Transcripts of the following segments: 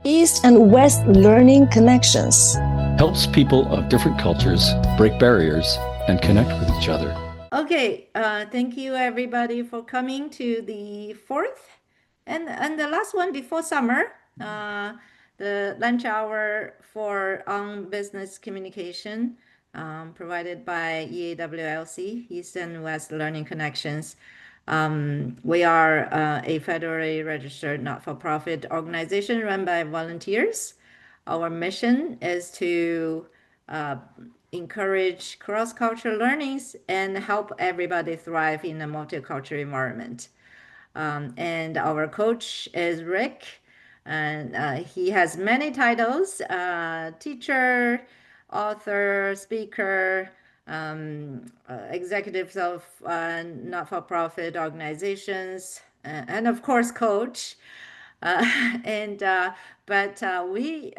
East and West learning connections. Helps people of different cultures break barriers and connect with each other. Okay, thank you everybody for coming to the fourth and the last one before summer, the lunch hour for business communication, provided by EAWLC, East and West Learning Connections. We are a federally registered not-for-profit organization run by volunteers. Our mission is to encourage cross-cultural learnings and help everybody thrive in a multicultural environment. And our coach is Rick, and he has many titles, teacher, author, speaker, executives of not-for-profit organizations, and of course, coach. and but we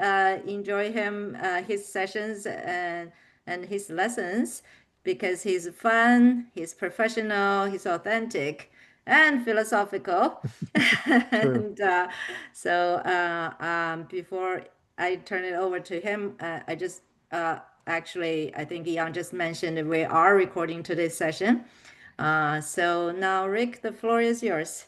enjoy his sessions and his lessons because he's fun, he's professional, he's authentic and philosophical. And before I turn it over to him, I just actually, I think Yang just mentioned that we are recording today's session. So now, Rick, the floor is yours.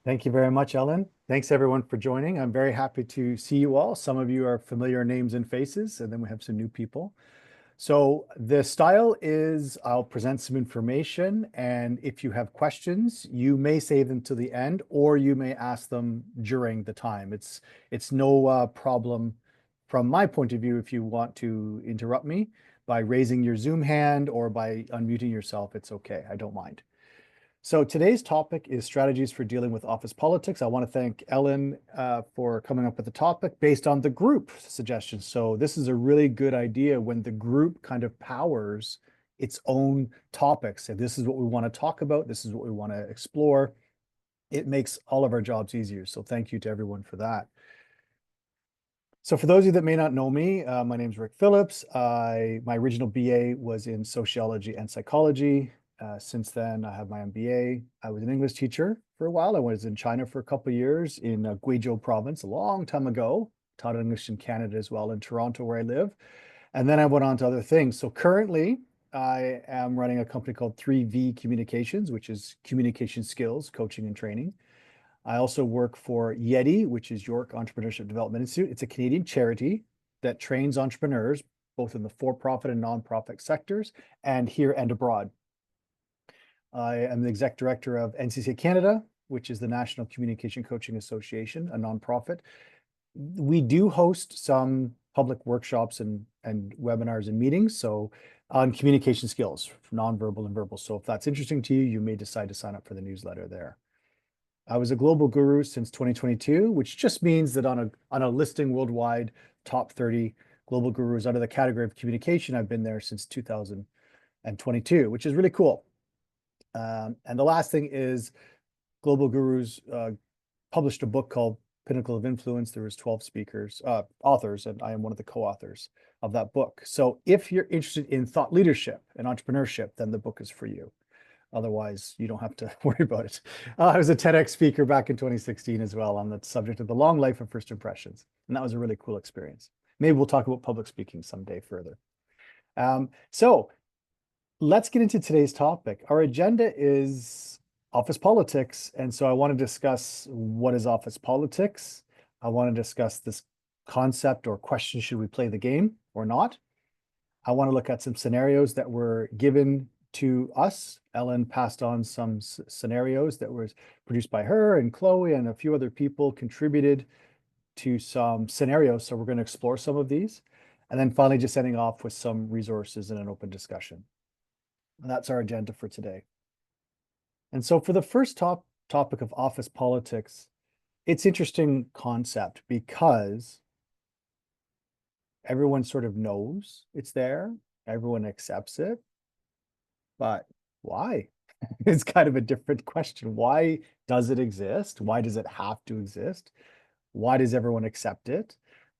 Thank you very much, Ellen. Thanks everyone for joining. I'm very happy to see you all. Some of you are familiar names and faces, and then we have some new people. So the style is I'll present some information, and if you have questions, you may save them to the end, or you may ask them during the time. It's no problem from my point of view if you want to interrupt me by raising your Zoom hand or by unmuting yourself. It's okay. I don't mind. So today's topic is strategies for dealing with office politics. I want to thank Ellen for coming up with the topic based on the group suggestions. So this is a really good idea when the group kind of powers its own topics. If this is what we want to talk about, this is what we want to explore, it makes all of our jobs easier. So thank you to everyone for that. So for those of you that may not know me, my name is Ric Phillips. My original BA was in sociology and psychology. Since then, I have my MBA. I was an English teacher for a while. I was in China for a couple of years in Guizhou province a long time ago. Taught English in Canada as well, in Toronto where I live. And then I went on to other things. So currently, I am running a company called 3V Communications, which is communication skills, coaching and training. I also work for YETI, which is York Entrepreneurship Development Institute. It's a Canadian charity that trains entrepreneurs, both in the for-profit and non-profit sectors, and here and abroad. I am the exec director of NCCA Canada, which is the National Communication Coaching Association, a nonprofit. We do host some public workshops and webinars and meetings, so on communication skills, nonverbal and verbal. So if that's interesting to you, you may decide to sign up for the newsletter there. I was a global guru since 2022, which just means that on a listing worldwide, top 30 global gurus under the category of communication, I've been there since 2022, which is really cool. And the last thing is Global Gurus published a book called Pinnacle of Influence. There was 12 authors, and I am one of the co-authors of that book. So if you're interested in thought leadership and entrepreneurship, then the book is for you. Otherwise, you don't have to worry about it. I was a TEDx speaker back in 2016 as well on the subject of the long life of first impressions. And that was a really cool experience. Maybe we'll talk about public speaking someday further. So let's get into today's topic. Our agenda is office politics. And so I want to discuss what is office politics. I want to discuss this concept or question, should we play the game or not? I want to look at some scenarios that were given to us. Ellen passed on some scenarios that were produced by her, and Chloe and a few other people contributed to some scenarios. So we're going to explore some of these. And then finally, just ending off with some resources and an open discussion. And that's our agenda for today. And so for the first topic of office politics, it's an interesting concept because everyone sort of knows it's there. Everyone accepts it. But why? It's kind of a different question. Why does it exist? Why does it have to exist? Why does everyone accept it?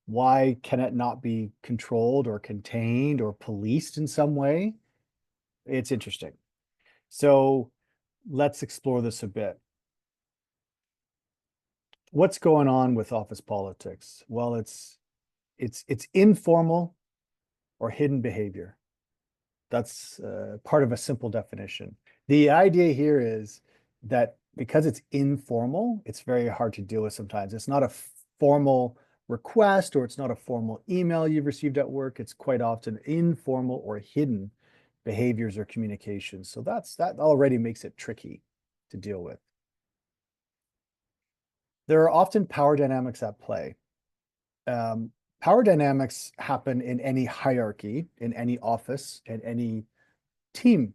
Why can it not be controlled or contained or policed in some way? It's interesting. So let's explore this a bit. what's going on with office politics? Well, it's informal or hidden behavior. That's part of a simple definition. The idea here is that because it's informal, it's very hard to deal with sometimes. It's not a formal request, or it's not a formal email you've received at work. It's quite often informal or hidden behaviors or communications. So that already makes it tricky to deal with. There are often power dynamics at play. Power dynamics happen in any hierarchy, in any office, in any team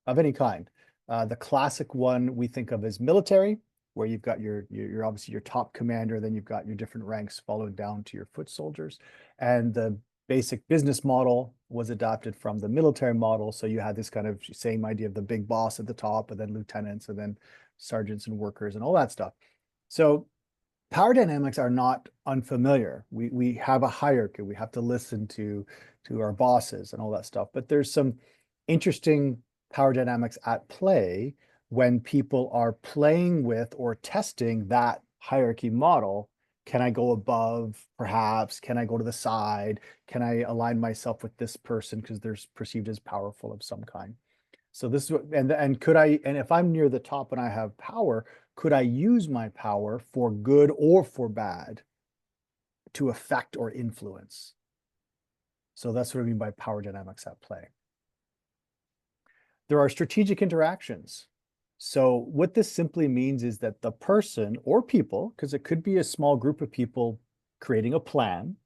of any kind. The classic one we think of as military, where you've got your obviously your top commander, then you've got your different ranks followed down to your foot soldiers. And the basic business model was adapted from the military model. So you had this kind of same idea of the big boss at the top, and then lieutenants, and then sergeants and workers and all that stuff. So power dynamics are not unfamiliar. We have a hierarchy. We have to listen to our bosses and all that stuff. But there's some interesting power dynamics at play when people are playing with or testing that hierarchy model. Can I go above, perhaps? Can I go to the side? Can I align myself with this person because they're perceived as powerful of some kind? So this is what, and could I, and if I'm near the top and I have power, could I use my power for good or for bad to affect or influence? So that's what I mean by power dynamics at play. There are strategic interactions. So what this simply means is that the person or people, because it could be a small group of people creating a plan,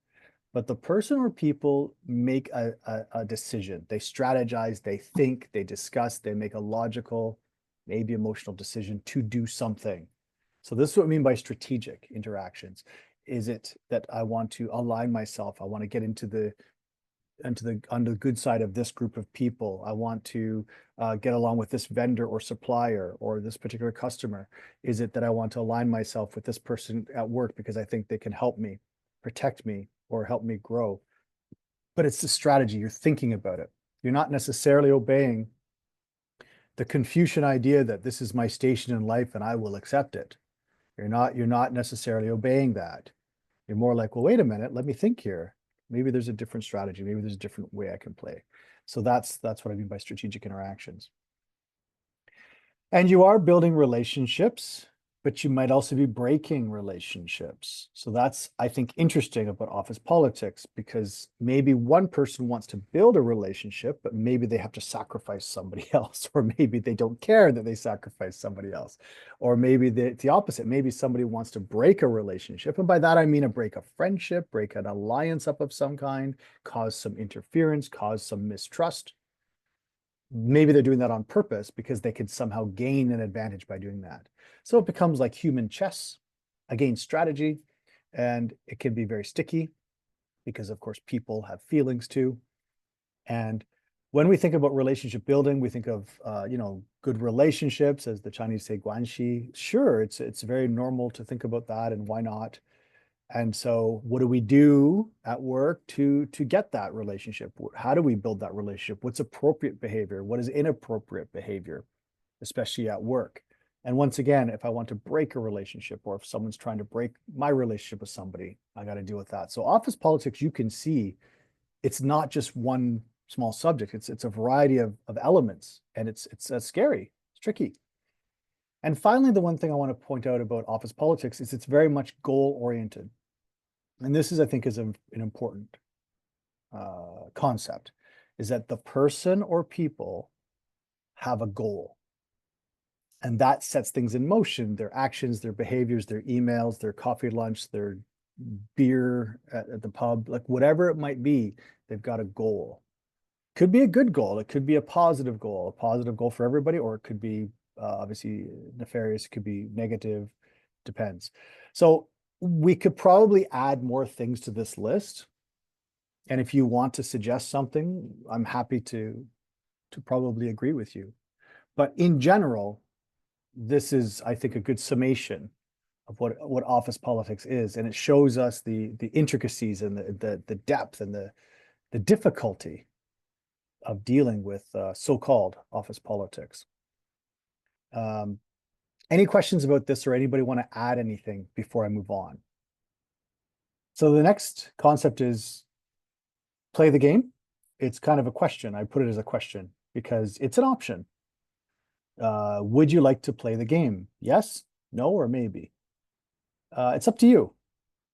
but the person or people make a decision. They strategize, they think, they discuss, they make a logical, maybe emotional decision to do something. So this is what I mean by strategic interactions. Is it that I want to align myself? I want to get on the good side of this group of people. I want to get along with this vendor or supplier or this particular customer. Is it that I want to align myself with this person at work because I think they can help me, protect me, or help me grow? But it's the strategy. You're thinking about it. You're not necessarily obeying the Confucian idea that this is my station in life and I will accept it. You're not necessarily obeying that. You're more like, well, wait a minute, let me think here. Maybe there's a different strategy. Maybe there's a different way I can play. So that's what I mean by strategic interactions. And you are building relationships, but you might also be breaking relationships. So that's, I think, interesting about office politics, because maybe one person wants to build a relationship, but maybe they have to sacrifice somebody else, or maybe they don't care that they sacrifice somebody else, or maybe the opposite. Maybe somebody wants to break a relationship. And by that, I mean break a friendship, break an alliance up of some kind, cause some interference, cause some mistrust. Maybe they're doing that on purpose because they could somehow gain an advantage by doing that. So it becomes like human chess against strategy, and it can be very sticky because, of course, people have feelings too. And when we think about relationship building, we think of good relationships, as the Chinese say, guanxi. Sure, it's very normal to think about that, and why not? And so what do we do at work to get that relationship? How do we build that relationship? What's appropriate behavior? What is inappropriate behavior, especially at work? And once again, if I want to break a relationship, or if someone's trying to break my relationship with somebody, I got to deal with that. So office politics, you can see, it's not just one small subject. It's a variety of elements, and it's scary. It's tricky. And finally, the one thing I want to point out about office politics is it's very much goal-oriented. And this is, I think, is an important concept, is that the person or people have a goal. And that sets things in motion, their actions, their behaviors, their emails, their coffee lunch, their beer at the pub, like whatever it might be, they've got a goal. Could be a good goal. It could be a positive goal for everybody, or it could be obviously nefarious, it could be negative, depends. So we could probably add more things to this list. And if you want to suggest something, I'm happy to probably agree with you. But in general, this is, I think, a good summation of what office politics is. And it shows us the intricacies and the depth and the difficulty of dealing with so-called office politics. Any questions about this, or anybody want to add anything before I move on? So the next concept is play the game. It's kind of a question. I put it as a question because it's an option. Would you like to play the game? Yes, no, or maybe? It's up to you.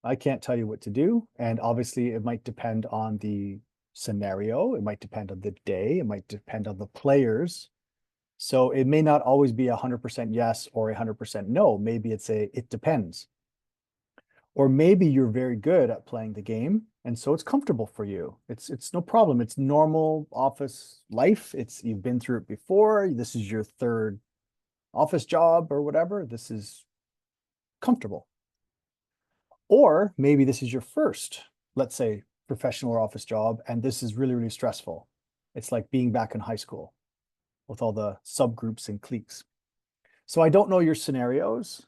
I can't tell you what to do. And obviously it might depend on the scenario. It might depend on the day. It might depend on the players. So it may not always be 100% yes or 100% no. Maybe it depends. Or maybe you're very good at playing the game, and so it's comfortable for you. It's no problem. It's normal office life. You've been through it before. This is your third office job or whatever. This is comfortable. Or maybe this is your first, let's say, professional or office job, and this is really, really stressful. It's like being back in high school with all the subgroups and cliques. So I don't know your scenarios.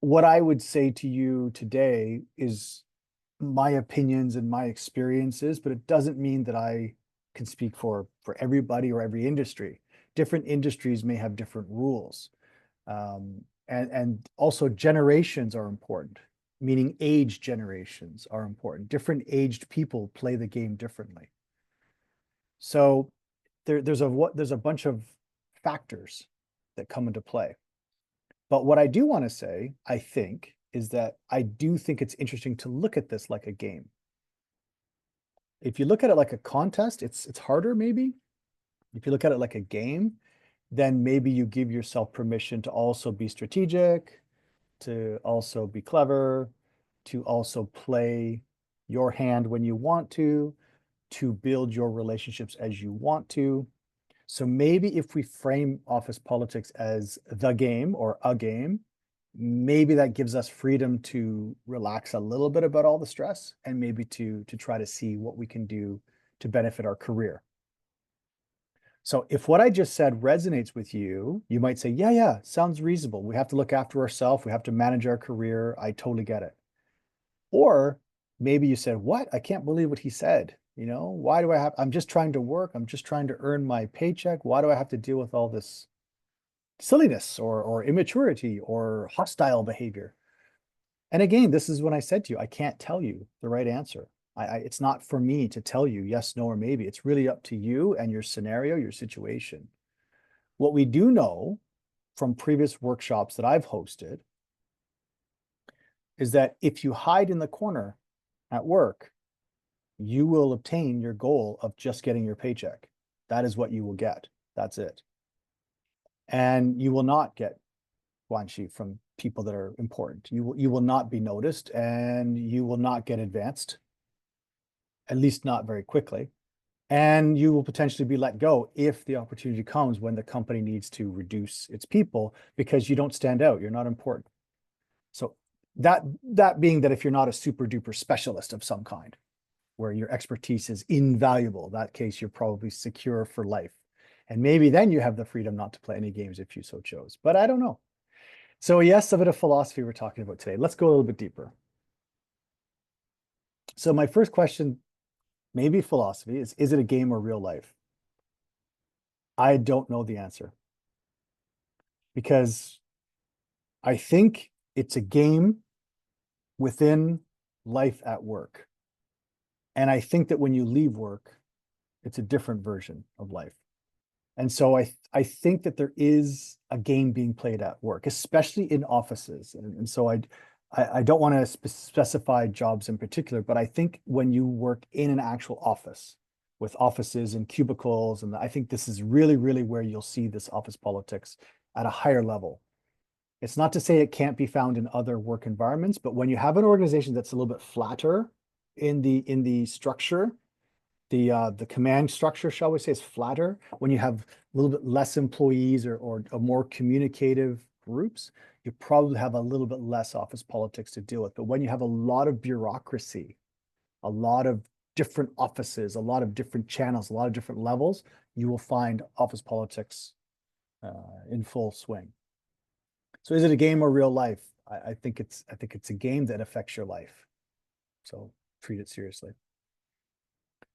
What I would say to you today is my opinions and my experiences, but it doesn't mean that I can speak for everybody or every industry. Different industries may have different rules. And also generations are important, meaning age generations are important. Different aged people play the game differently. So there's a bunch of factors that come into play. But what I do want to say, I think, is that I do think it's interesting to look at this like a game. If you look at it like a contest, it's harder maybe. If you look at it like a game, then maybe you give yourself permission to also be strategic, to also be clever, to also play your hand when you want to build your relationships as you want to. So maybe if we frame office politics as the game or a game, maybe that gives us freedom to relax a little bit about all the stress and maybe to try to see what we can do to benefit our career. So if what I just said resonates with you, you might say, yeah, sounds reasonable. We have to look after ourselves. We have to manage our career. I totally get it. Or maybe you said, what? I can't believe what he said. Why do I'm just trying to work. I'm just trying to earn my paycheck. Why do I have to deal with all this silliness or immaturity or hostile behavior? And again, this is when I said to you, I can't tell you the right answer. It's not for me to tell you yes, no, or maybe. It's really up to you and your scenario, your situation. What we do know from previous workshops that I've hosted is that if you hide in the corner at work, you will obtain your goal of just getting your paycheck. That is what you will get. That's it. And you will not get guanxi from people that are important. You will not be noticed, and you will not get advanced, at least not very quickly. And you will potentially be let go if the opportunity comes when the company needs to reduce its people because you don't stand out. You're not important. So that being that if you're not a super duper specialist of some kind, where your expertise is invaluable, in that case, you're probably secure for life. And maybe then you have the freedom not to play any games if you so chose, but I don't know. So yes, a bit of philosophy we're talking about today. Let's go a little bit deeper. So my first question, maybe philosophy, is it a game or real life? I don't know the answer because I think it's a game within life at work. And I think that when you leave work, it's a different version of life. And so I think that there is a game being played at work, especially in offices. And so I don't want to specify jobs in particular, but I think when you work in an actual office with offices and cubicles, and I think this is really, really where you'll see this office politics at a higher level. It's not to say it can't be found in other work environments, but when you have an organization that's a little bit flatter in the structure, the command structure, shall we say, is flatter. When you have a little bit less employees or more communicative groups, you probably have a little bit less office politics to deal with. But when you have a lot of bureaucracy, a lot of different offices, a lot of different channels, a lot of different levels, you will find office politics in full swing. So is it a game or real life? I think it's a game that affects your life. So treat it seriously.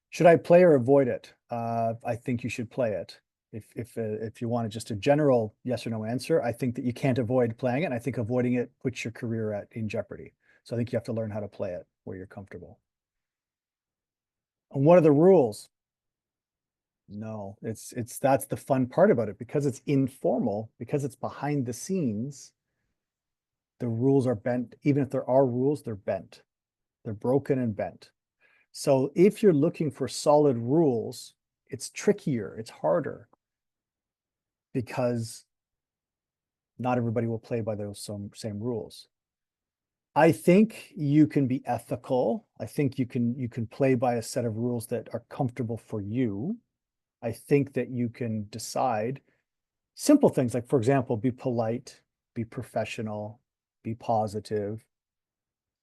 Should I play or avoid it? I think you should play it. If you want just a general yes or no answer, I think that you can't avoid playing it. And I think avoiding it puts your career in jeopardy. So I think you have to learn how to play it where you're comfortable. And what are the rules? No, that's the fun part about it, because it's informal, because it's behind the scenes. The rules are bent. Even if there are rules, they're bent. They're broken and bent. So if you're looking for solid rules, it's trickier, it's harder, because not everybody will play by those same rules. I think you can be ethical. I think you can play by a set of rules that are comfortable for you. I think that you can decide simple things like, for example, be polite, be professional, be positive.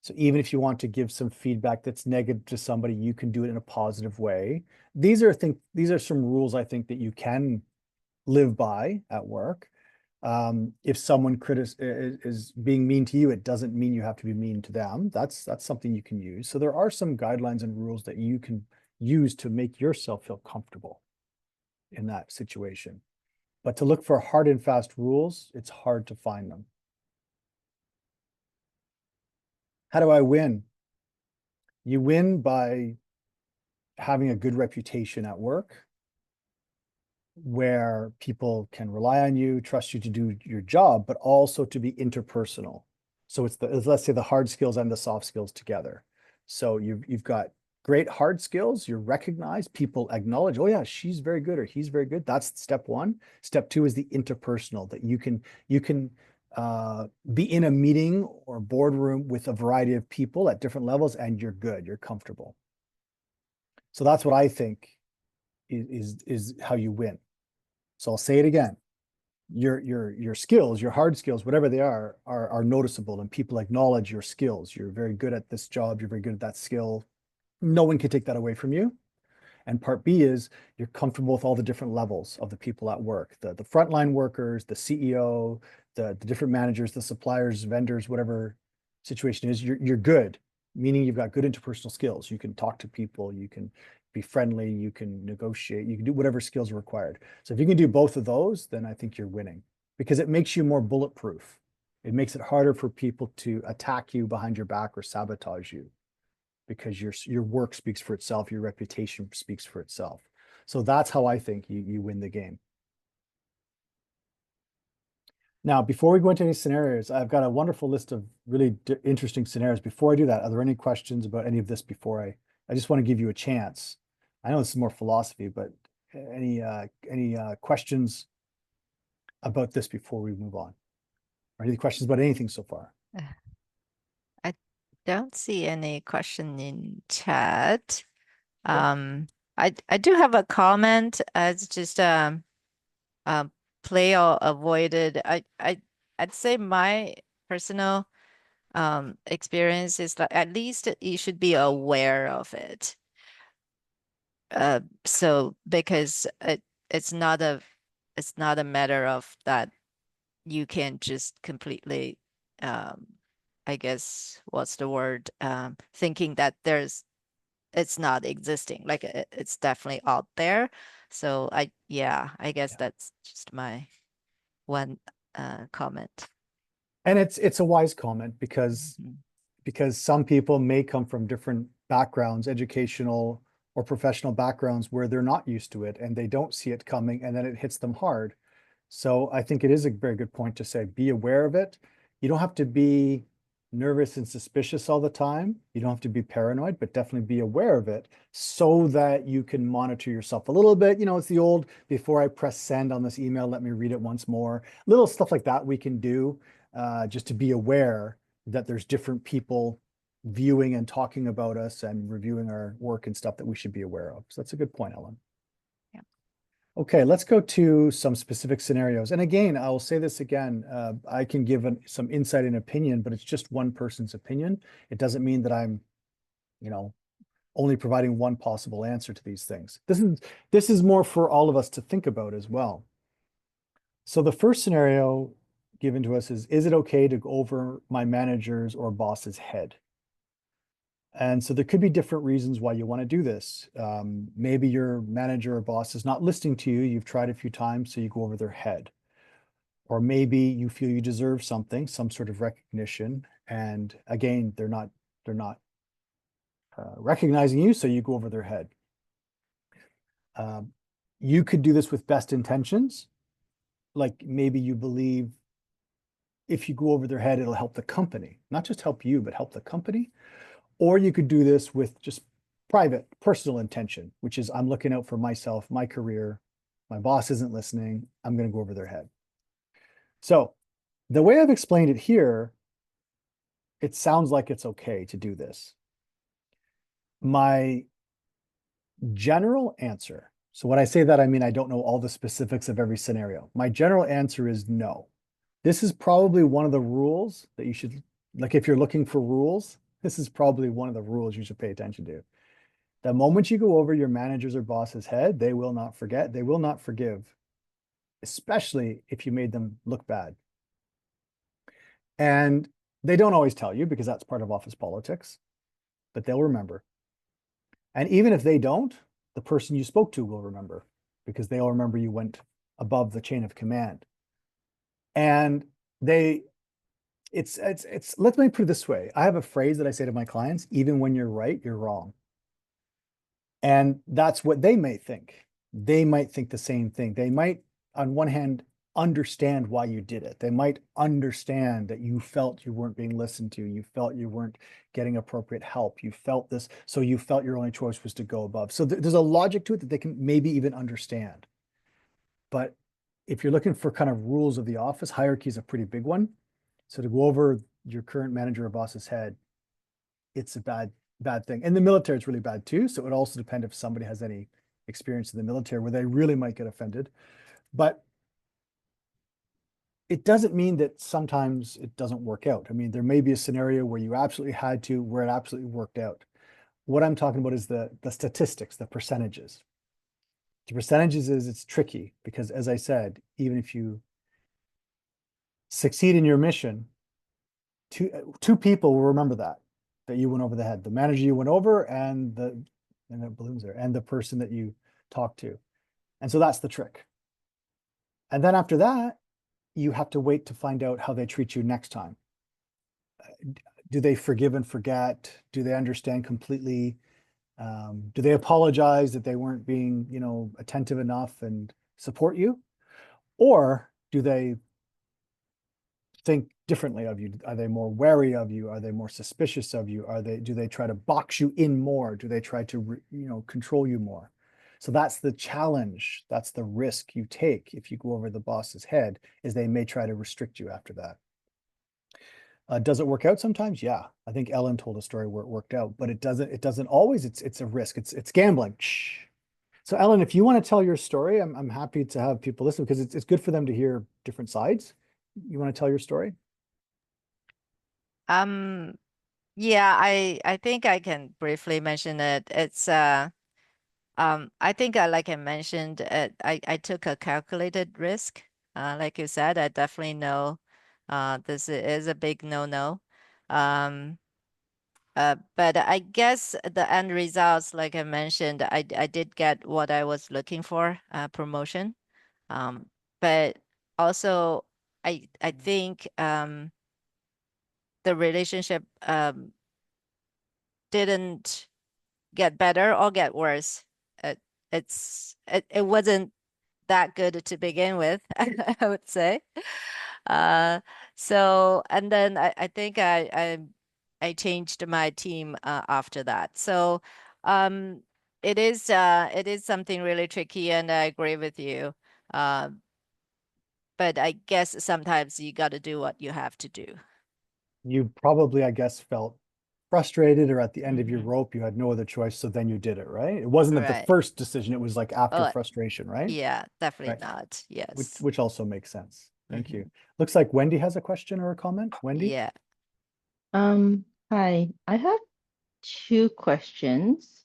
So even if you want to give some feedback that's negative to somebody, you can do it in a positive way. These are some rules I think that you can live by at work. If someone is being mean to you, it doesn't mean you have to be mean to them. That's something you can use. So there are some guidelines and rules that you can use to make yourself feel comfortable in that situation. But to look for hard and fast rules, it's hard to find them. How do I win? You win by having a good reputation at work, where people can rely on you, trust you to do your job, but also to be interpersonal. So it's let's say the hard skills and the soft skills together. So you've got great hard skills, you're recognized, people acknowledge, oh yeah, she's very good or he's very good. That's step one. Step two is the interpersonal, that you can be in a meeting or boardroom with a variety of people at different levels, and you're good, you're comfortable. So that's what I think is how you win. So I'll say it again. Your skills, your hard skills, whatever they are noticeable, and people acknowledge your skills. You're very good at this job, you're very good at that skill. No one can take that away from you. And part B is you're comfortable with all the different levels of the people at work, the frontline workers, the CEO, the different managers, the suppliers, vendors, whatever situation is, you're good, meaning you've got good interpersonal skills. You can talk to people, you can be friendly, you can negotiate, you can do whatever skills are required. So if you can do both of those, then I think you're winning, because it makes you more bulletproof. It makes it harder for people to attack you behind your back or sabotage you, because your work speaks for itself, your reputation speaks for itself. So that's how I think you win the game. Now, before we go into any scenarios, I've got a wonderful list of really interesting scenarios. Before I do that, are there any questions about any of this before I just want to give you a chance. I know this is more philosophy, but any questions about this before we move on? Or any questions about anything so far? I don't see any question in chat. Okay. I do have a comment. It's just play or avoided. I'd say my personal experience is that at least you should be aware of it. So because it's not a matter of that you can just completely I guess what's the word, thinking that it's not existing, like it's definitely out there. So I guess that's just my one comment. And it's a wise comment, because some people may come from different backgrounds, educational or professional backgrounds, where they're not used to it and they don't see it coming, and then it hits them hard. So I think it is a very good point to say, be aware of it. You don't have to be nervous and suspicious all the time. You don't have to be paranoid, but definitely be aware of it so that you can monitor yourself a little bit. It's the old, before I press send on this email, let me read it once more. Little stuff like that we can do, just to be aware that there's different people viewing and talking about us and reviewing our work and stuff that we should be aware of. So that's a good point, Ellen. Yeah. Okay, let's go to some specific scenarios. And again, I will say this again, I can give some insight and opinion, but it's just one person's opinion. It doesn't mean that I'm, only providing one possible answer to these things. This is more for all of us to think about as well. So the first scenario given to us is it okay to go over my manager's or boss's head? And so there could be different reasons why you want to do this. Maybe your manager or boss is not listening to you. You've tried a few times, so you go over their head. Or maybe you feel you deserve something, some sort of recognition. And again, they're not recognizing you, so you go over their head. You could do this with best intentions. Like maybe you believe if you go over their head, it'll help the company, not just help you, but help the company. Or you could do this with just private, personal intention, which is I'm looking out for myself, my career, my boss isn't listening, I'm going to go over their head. So the way I've explained it here, it sounds like it's okay to do this. My general answer, so when I say that, I mean I don't know all the specifics of every scenario. My general answer is no. This is probably one of the rules that you should, like if you're looking for rules, this is probably one of the rules you should pay attention to. The moment you go over your manager's or boss's head, they will not forget, they will not forgive, especially if you made them look bad. And they don't always tell you because that's part of office politics, but they'll remember. And even if they don't, the person you spoke to will remember because they'll remember you went above the chain of command. And it's let me put it this way. I have a phrase that I say to my clients, even when you're right, you're wrong. And that's what they may think. They might think the same thing. They might, on one hand, understand why you did it. They might understand that you felt you weren't being listened to. You felt you weren't getting appropriate help. You felt this, so you felt your only choice was to go above. So there's a logic to it that they can maybe even understand. But if you're looking for kind of rules of the office, hierarchy is a pretty big one. So to go over your current manager or boss's head, it's a bad thing. In the military, it's really bad too. So it would also depend if somebody has any experience in the military where they really might get offended. But it doesn't mean that sometimes it doesn't work out. I mean, there may be a scenario where you absolutely had to, where it absolutely worked out. What I'm talking about is the statistics, the percentages. The percentages is it's tricky because, as I said, even if you succeed in your mission, two people will remember that you went over the head. The manager you went over and the balloons there, and the person that you talked to. And so that's the trick. And then after that, you have to wait to find out how they treat you next time. Do they forgive and forget? Do they understand completely? Do they apologize that they weren't being, attentive enough and support you? Or do they think differently of you? Are they more wary of you? Are they more suspicious of you? Do they try to box you in more? Do they try to, control you more? So that's the challenge. That's the risk you take if you go over the boss's head, is they may try to restrict you after that. Does it work out sometimes? Yeah. I think Ellen told a story where it worked out, but it doesn't always. It's a risk. It's gambling. Shh. So Ellen, if you want to tell your story, I'm happy to have people listen because it's good for them to hear different sides. You want to tell your story? Yeah, I think I can briefly mention it. It's I think like I mentioned, I took a calculated risk. Like you said, I definitely know this is a big no-no. But I guess the end results, like I mentioned, I did get what I was looking for, promotion. But also I think the relationship didn't get better or get worse. It, it wasn't that good to begin with, I would say. So and then I think I changed my team after that. So it is something really tricky, and I agree with you. Uh, but I guess sometimes you got to do what you have to do. You probably, I guess, felt frustrated or at the end of your Mhm. rope, you had no other choice, so then you did it, right? It wasn't at the Right. first decision, it was like after Oh, frustration, right? yeah, definitely Right. not. Yes. Which also makes sense. Thank you. Mhm. Looks like Wendy has a question or a comment. Wendy? Yeah. Hi, I have two questions.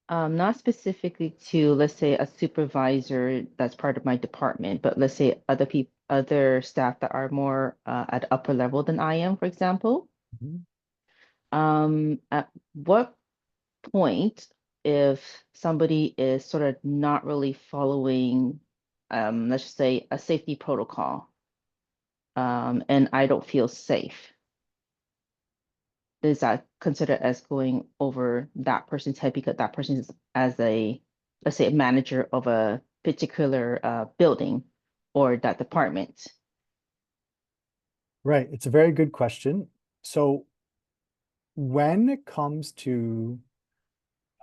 Not specifically to, let's say, a supervisor that's part of my department, but let's say other people, other staff that are more at upper level than I am, for example. Mhm. At what point, if somebody is sort of not really following, let's just say a safety protocol, and I don't feel safe, is that considered as going over that person's head because that person is as a, let's say, a manager of a particular building or that department? Right. It's a very good question. So when it comes to,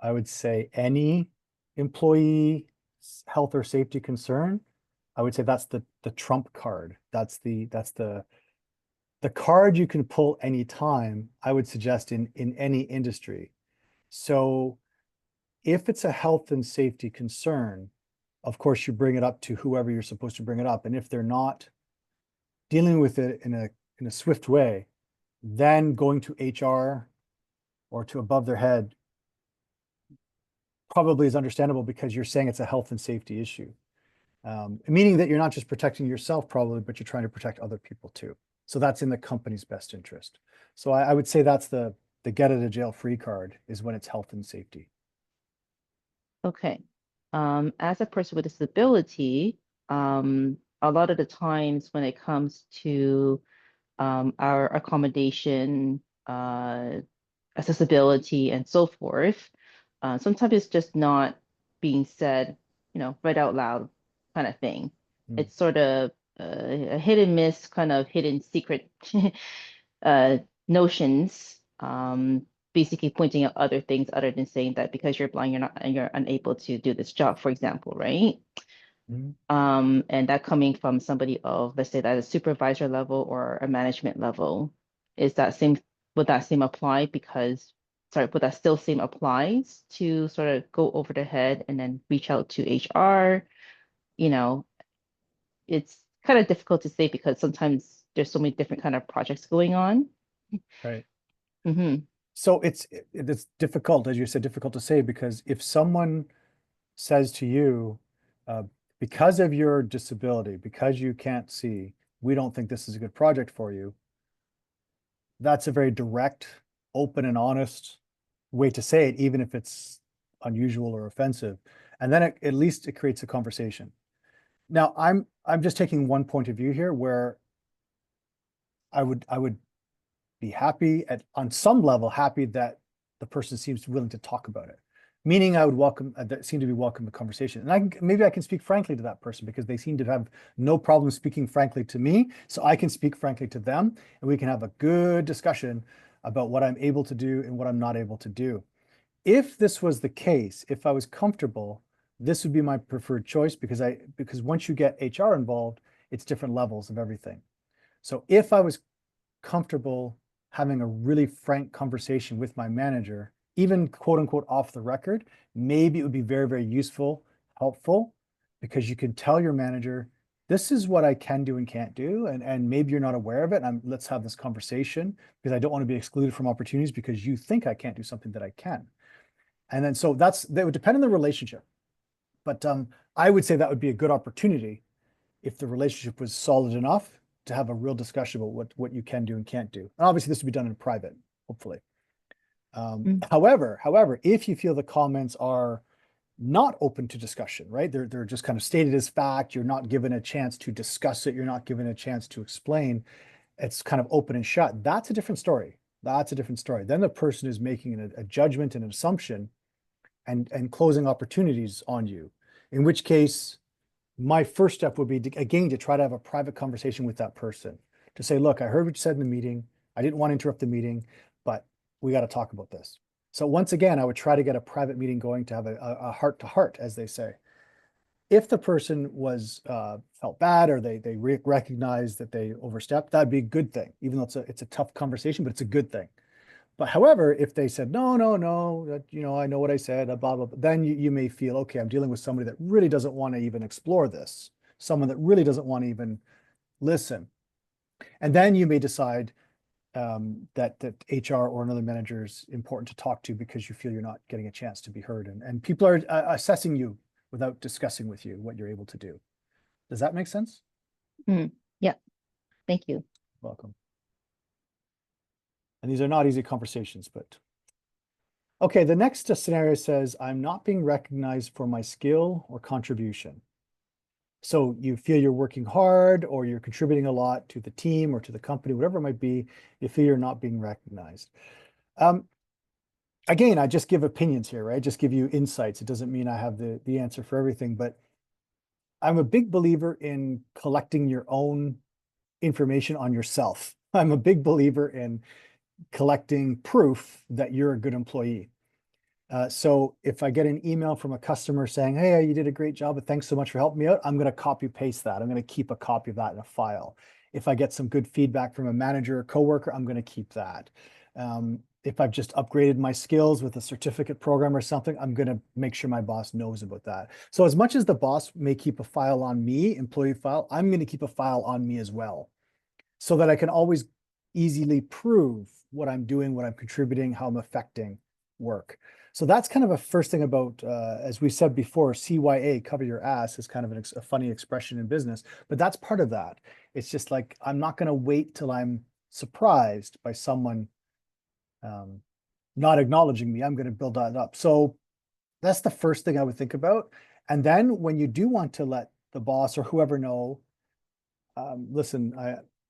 I would say, any employee health or safety concern, I would say that's the trump card. That's the card you can pull anytime, I would suggest in any industry. So if it's a health and safety concern, of course you bring it up to whoever you're supposed to bring it up. And if they're not dealing with it in a swift way, then going to HR or to above their head probably is understandable because you're saying it's a health and safety issue. Meaning that you're not just protecting yourself probably, but you're trying to protect other people too. So that's in the company's best interest. So I would say that's the get out of jail free card is when it's health and safety. Okay. As a person with a disability, a lot of the times when it comes to our accommodation, accessibility, and so forth, sometimes it's just not being said, right out loud kind of thing. It's sort of a hit and miss, kind of hidden secret notions, basically pointing out other things other than saying that because you're blind, you're unable to do this job, for example, right? And that coming from somebody of, let's say, that a supervisor level or a management level, would that same apply would that still same applies to sort of go over the head and then reach out to HR? It's kind of difficult to say because sometimes there's so many different kind of projects going on. Right. Mm-hmm. So it's difficult, as you said, difficult to say, because if someone says to you, because of your disability, because you can't see, we don't think this is a good project for you. That's a very direct, open and honest way to say it, even if it's unusual or offensive. And then at least it creates a conversation. Now I'm just taking one point of view here where I would be happy on some level, happy that the person seems willing to talk about it. Meaning I would welcome, that seem to be welcome to conversation. And maybe I can speak frankly to that person because they seem to have no problem speaking frankly to me. So I can speak frankly to them and we can have a good discussion about what I'm able to do and what I'm not able to do. If this was the case, if I was comfortable, this would be my preferred choice because once you get HR involved, it's different levels of everything. So if I was comfortable having a really frank conversation with my manager, even quote unquote off the record, maybe it would be very, very useful, helpful, because you can tell your manager, this is what I can do and can't do. And maybe you're not aware of it. Let's have this conversation because I don't want to be excluded from opportunities because you think I can't do something that I can. And then so that would depend on the relationship. But I would say that would be a good opportunity if the relationship was solid enough to have a real discussion about what you can do and can't do. And obviously this would be done in private, hopefully. However, if you feel the comments are not open to discussion, right? They're just kind of stated as fact. You're not given a chance to discuss it. You're not given a chance to explain. It's kind of open and shut. That's a different story. That's a different story. Then the person is making a judgment and an assumption and closing opportunities on you, in which case my first step would be to try to have a private conversation with that person to say, look, I heard what you said in the meeting. I didn't want to interrupt the meeting, but we got to talk about this. So once again, I would try to get a private meeting going to have a heart to heart, as they say. If the person felt bad or they recognize that they overstepped, that'd be a good thing, even though it's a tough conversation, but it's a good thing. But however, if they said, no, I know what I said, blah, blah, blah, then you may feel, okay, I'm dealing with somebody that really doesn't want to even explore this, someone that really doesn't want to even listen. And then you may decide that HR or another manager is important to talk to because you feel you're not getting a chance to be heard. And people are assessing you without discussing with you what you're able to do. Does that make sense? Yeah, thank you. Welcome. And these are not easy conversations, but okay, the next scenario says, I'm not being recognized for my skill or contribution. So you feel you're working hard or you're contributing a lot to the team or to the company, whatever it might be, you feel you're not being recognized. Again, I just give opinions here, right? Just give you insights. It doesn't mean I have the answer for everything, but I'm a big believer in collecting your own information on yourself. I'm a big believer in collecting proof that you're a good employee. So if I get an email from a customer saying, hey, you did a great job, but thanks so much for helping me out, I'm going to copy paste that. I'm going to keep a copy of that in a file. If I get some good feedback from a manager or coworker, I'm going to keep that. If I've just upgraded my skills with a certificate program or something, I'm going to make sure my boss knows about that. So as much as the boss may keep a file on me, employee file, I'm going to keep a file on me as well, so that I can always easily prove what I'm doing, what I'm contributing, how I'm affecting work. So that's kind of a first thing about, as we said before, CYA, cover your ass, is kind of a funny expression in business, but that's part of that. It's just like, I'm not going to wait till I'm surprised by someone not acknowledging me. I'm going to build that up. So that's the first thing I would think about. And then when you do want to let the boss or whoever know, listen,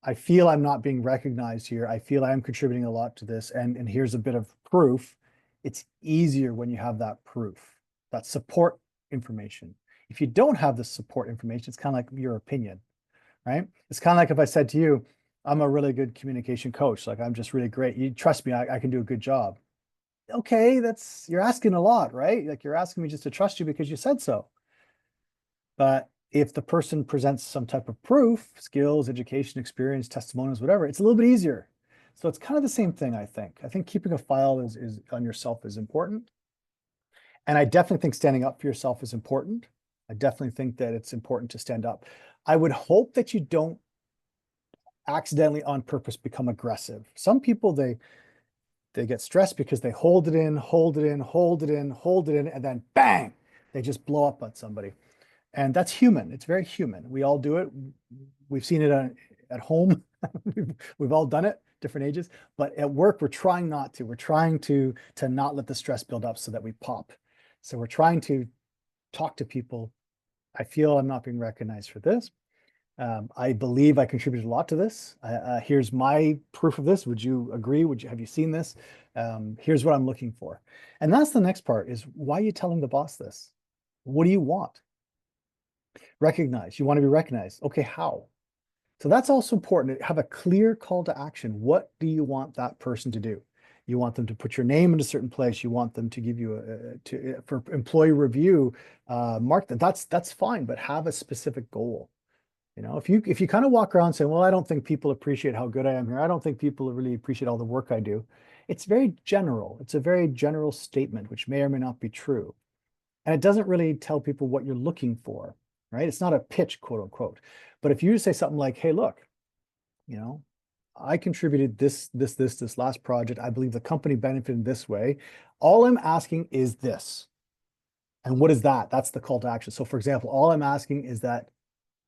I feel I'm not being recognized here. I feel I am contributing a lot to this. And here's a bit of proof. It's easier when you have that proof, that support information. If you don't have the support information, it's kind of like your opinion, right? It's kind of like if I said to you, I'm a really good communication coach. Like, I'm just really great. You trust me, I can do a good job. Okay, you're asking a lot, right? Like, you're asking me just to trust you because you said so. But if the person presents some type of proof, skills, education, experience, testimonials, whatever, it's a little bit easier. So it's kind of the same thing, I think. I think keeping a file is on yourself is important. And I definitely think standing up for yourself is important. I definitely think that it's important to stand up. I would hope that you don't accidentally on purpose become aggressive. Some people, they get stressed because they hold it in, and then bang, they just blow up on somebody. And that's human. It's very human. We all do it. We've seen it at home. We've all done it, different ages. But at work, we're trying not to. We're trying to not let the stress build up so that we pop. So we're trying to talk to people. I feel I'm not being recognized for this. I believe I contributed a lot to this. Here's my proof of this. Would you agree? Have you seen this? Here's what I'm looking for. And that's the next part, is why are you telling the boss this? What do you want? Recognize. You want to be recognized. Okay, how? So that's also important to have a clear call to action. What do you want that person to do? You want them to put your name in a certain place. You want them to give you for employee review, mark that. That's fine, but have a specific goal. You know, if you kind of walk around saying, well, I don't think people appreciate how good I am here. I don't think people really appreciate all the work I do. It's very general. It's a very general statement, which may or may not be true. And it doesn't really tell people what you're looking for, right? It's not a pitch, quote unquote. But if you say something like, hey, look, you know, I contributed this last project. I believe the company benefited in this way. All I'm asking is this. And what is that? That's the call to action. So for example, all I'm asking is that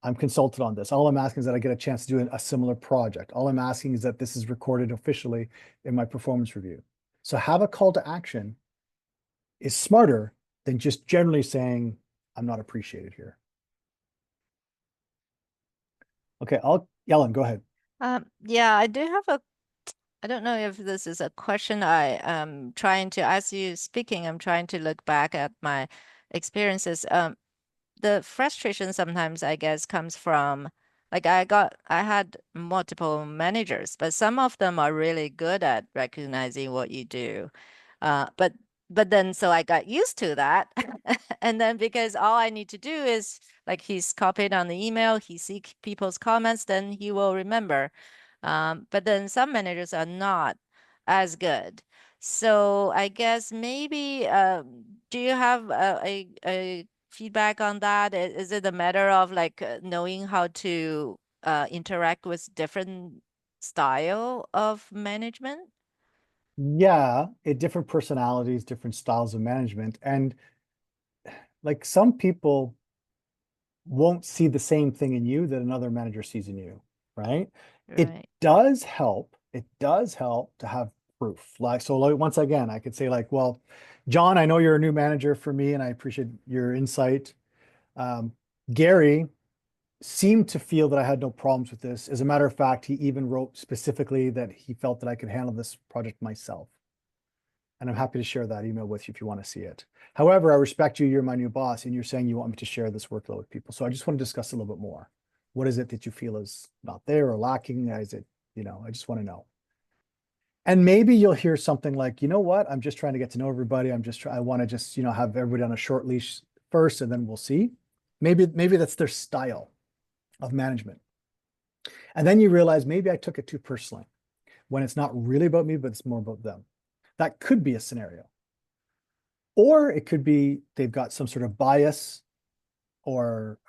I'm consulted on this. All I'm asking is that I get a chance to do a similar project. All I'm asking is that this is recorded officially in my performance review. So have a call to action is smarter than just generally saying, I'm not appreciated here. Okay, Ellen, go ahead. Yeah, I do have I don't know if this is a question I am trying to, as you speaking, I'm trying to look back at my experiences. The frustration sometimes, I guess, comes from, like, I had multiple managers, but some of them are really good at recognizing what you do. But then, so I got used to that. And then because all I need to do is, like, he's copied on the email, he sees people's comments, then he will remember. But then some managers are not as good. So I guess maybe, do you have a feedback on that? Is it a matter of, like, knowing how to interact with different style of management? Yeah, different personalities, different styles of management. And like, some people won't see the same thing in you that another manager sees in you, right? It Right. does help it does help to have proof. Like once again, I could say like, well, John, I know you're a new manager for me and I appreciate your insight. Gary seemed to feel that I had no problems with this. As a matter of fact, he even wrote specifically that he felt that I could handle this project myself. And I'm happy to share that email with you if you want to see it. However, I respect you, you're my new boss, and you're saying you want me to share this workload with people. So I just want to discuss a little bit more. What is it that you feel is not there or lacking? Is it, I just want to know. And maybe you'll hear something like, you know what, I'm just trying to get to know everybody. I want to just, have everybody on a short leash first, and then we'll see. Maybe that's their style of management. And then you realize maybe I took it too personally when it's not really about me, but it's more about them. That could be a scenario. Or it could be they've got some sort of bias or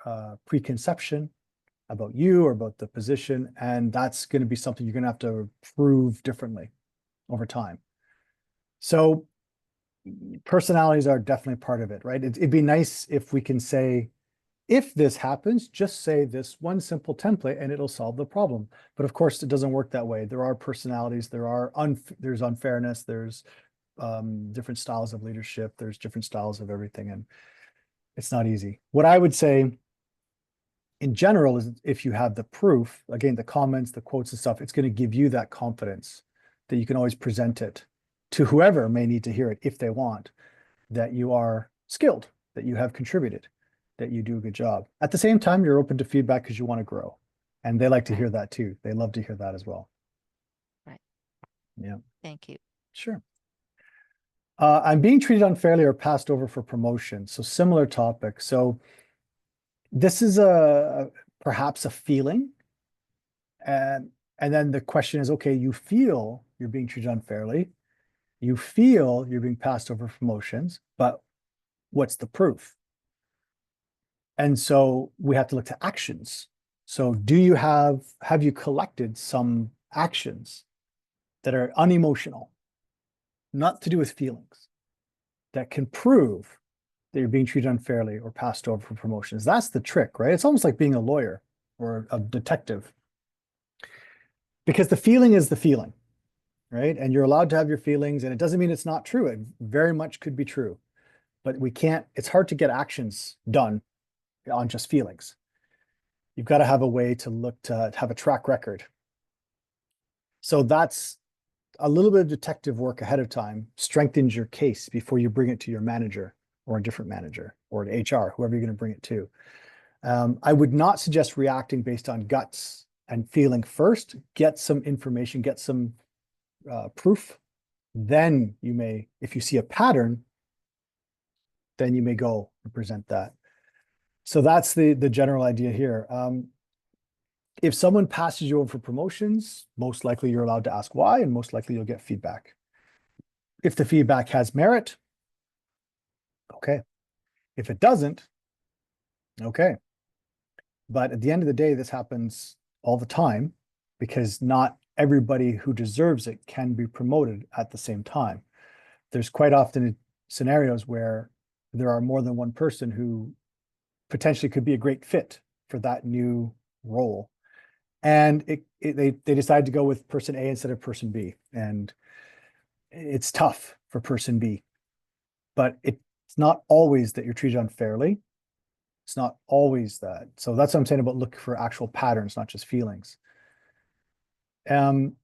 preconception about you or about the position, and that's going to be something you're going to have to prove differently over time. So personalities are definitely part of it, right? It'd be nice if we can say, if this happens, just say this one simple template and it'll solve the problem. But of course, it doesn't work that way. There are personalities, there's unfairness, there's different styles of leadership, there's different styles of everything, and it's not easy. What I would say in general is if you have the proof, again, the comments, the quotes and stuff, it's going to give you that confidence that you can always present it to whoever may need to hear it if they want, that you are skilled, that you have contributed, that you do a good job. At the same time, you're open to feedback because you want to grow. And they like to hear that too. They love to hear that as well. Right. Yeah. Thank you. Sure. I'm being treated unfairly or passed over for promotion. So similar topic. So this is perhaps a feeling. And then the question is, okay, you feel you're being treated unfairly. You feel you're being passed over for promotions, but what's the proof? And so we have to look to actions. So have you collected some actions that are unemotional, not to do with feelings, that can prove that you're being treated unfairly or passed over for promotions? That's the trick, right? It's almost like being a lawyer or a detective, because the feeling is the feeling, right? And you're allowed to have your feelings, and it doesn't mean it's not true. It very much could be true, but it's hard to get actions done on just feelings. You've got to have a way to look to have a track record. So that's a little bit of detective work ahead of time, strengthens your case before you bring it to your manager or a different manager or to HR, whoever you're going to bring it to. I would not suggest reacting based on guts and feeling first. Get some information, get some proof. Then you may, if you see a pattern, then you may go and present that. So that's the general idea here. If someone passes you over for promotions, most likely you're allowed to ask why, and most likely you'll get feedback. If the feedback has merit, okay. If it doesn't, okay. But at the end of the day, this happens all the time because not everybody who deserves it can be promoted at the same time. There's quite often scenarios where there are more than one person who potentially could be a great fit for that new role. And they decide to go with person A instead of person B. And it's tough for person B. But it's not always that you're treated unfairly. It's not always that. So that's what I'm saying about looking for actual patterns, not just feelings. Then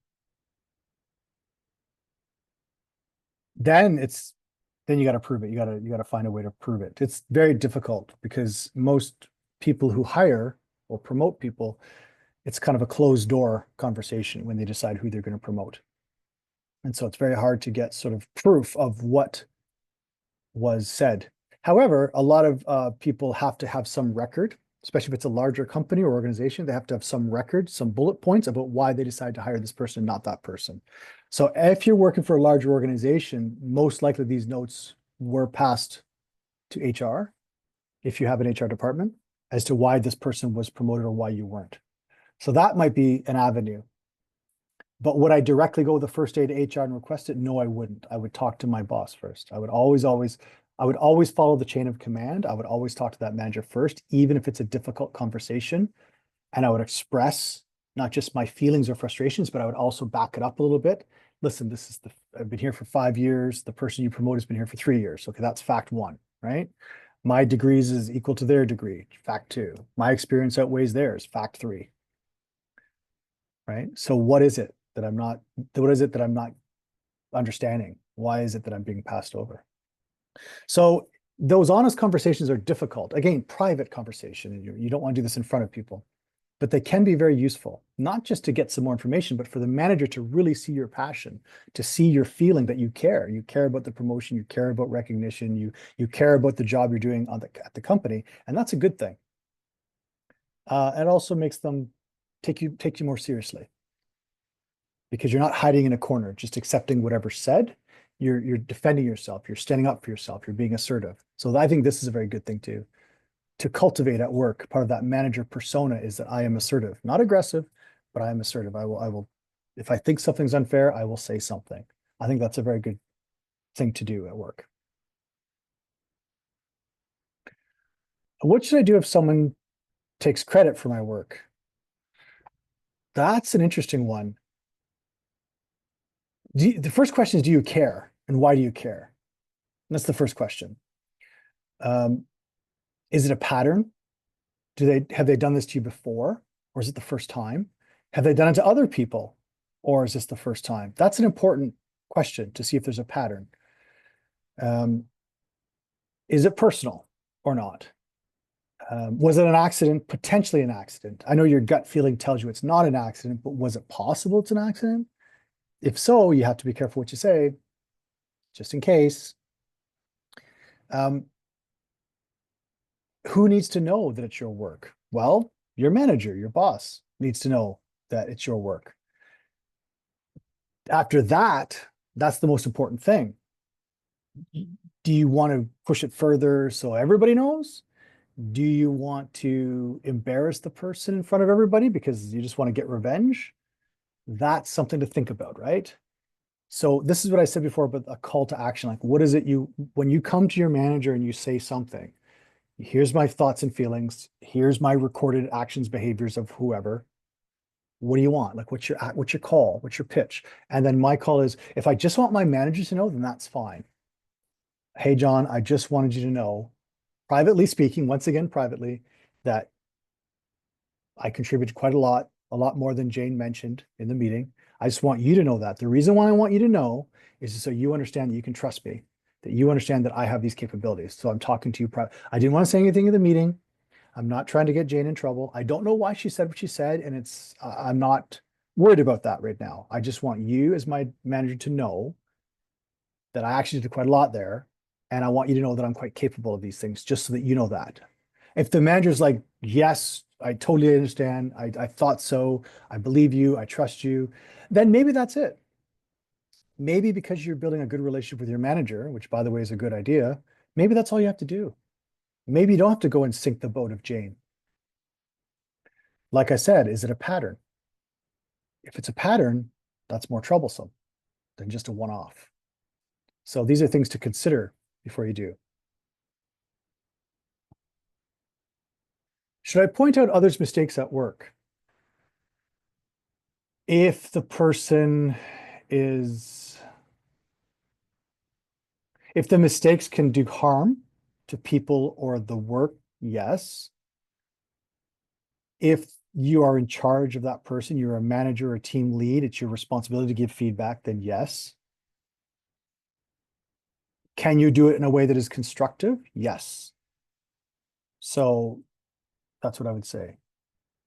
you got to prove it. You got to find a way to prove it. It's very difficult because most people who hire or promote people, it's kind of a closed door conversation when they decide who they're going to promote. And so it's very hard to get sort of proof of what was said. However, a lot of people have to have some record, especially if it's a larger company or organization. They have to have some record, some bullet points about why they decide to hire this person, not that person. So if you're working for a larger organization, most likely these notes were passed to HR, if you have an HR department, as to why this person was promoted or why you weren't. So that might be an avenue. But would I directly go the first day to HR and request it? No, I wouldn't. I would talk to my boss first. I would always follow the chain of command. I would always talk to that manager first, even if it's a difficult conversation. And I would express not just my feelings or frustrations, but I would also back it up a little bit. Listen, I've been here for 5 years. The person you promote has been here for 3 years. Okay, that's fact one, right? My degrees is equal to their degree, fact two. My experience outweighs theirs, fact three. Right? So what is it that I'm not understanding? Why is it that I'm being passed over? So those honest conversations are difficult. Again, private conversation, and you don't want to do this in front of people, but they can be very useful, not just to get some more information, but for the manager to really see your passion, to see your feeling that you care. You care about the promotion, you care about recognition, you care about the job you're doing at the company, and that's a good thing. It also makes them take you more seriously, because you're not hiding in a corner, just accepting whatever's said. You're defending yourself, you're standing up for yourself, you're being assertive. So I think this is a very good thing to cultivate at work. Part of that manager persona is that I am assertive, not aggressive, but I am assertive. I will, if I think something's unfair, I will say something. I think that's a very good thing to do at work. What should I do if someone takes credit for my work? That's an interesting one. The first question is, do you care? And why do you care? That's the first question. Is it a pattern? Have they done this to you before? Or is it the first time? Have they done it to other people? Or is this the first time? That's an important question to see if there's a pattern. Is it personal or not? Was it an accident? Potentially an accident. I know your gut feeling tells you it's not an accident, but was it possible it's an accident? If so, you have to be careful what you say, just in case. Who needs to know that it's your work? Well, your manager, your boss needs to know that it's your work. After that, that's the most important thing. Do you want to push it further so everybody knows? Do you want to embarrass the person in front of everybody because you just want to get revenge? That's something to think about, right? So this is what I said before about a call to action. Like, what is it when you come to your manager and you say something, here's my thoughts and feelings, here's my recorded actions, behaviors of whoever. What do you want? Like, what's your call? What's your pitch? And then my call is, if I just want my manager to know, then that's fine. Hey, John, I just wanted you to know, privately speaking, once again, privately, that I contributed quite a lot more than Jane mentioned in the meeting. I just want you to know that. The reason why I want you to know is so you understand that you can trust me, that you understand that I have these capabilities. So I'm talking to you. I didn't want to say anything in the meeting. I'm not trying to get Jane in trouble. I don't know why she said what she said, and I'm not worried about that right now. I just want you as my manager to know that I actually did quite a lot there, and I want you to know that I'm quite capable of these things, just so that you know that. If the manager's like, yes, I totally understand, I thought so, I believe you, I trust you, then maybe that's it. Maybe because you're building a good relationship with your manager, which by the way is a good idea, maybe that's all you have to do. Maybe you don't have to go and sink the boat of Jane. Like I said, is it a pattern? If it's a pattern, that's more troublesome than just a one-off. So these are things to consider before you do. Should I point out others' mistakes at work? If the mistakes can do harm to people or the work, yes. If you are in charge of that person, you're a manager or team lead, it's your responsibility to give feedback, then yes. Can you do it in a way that is constructive? Yes. So that's what I would say.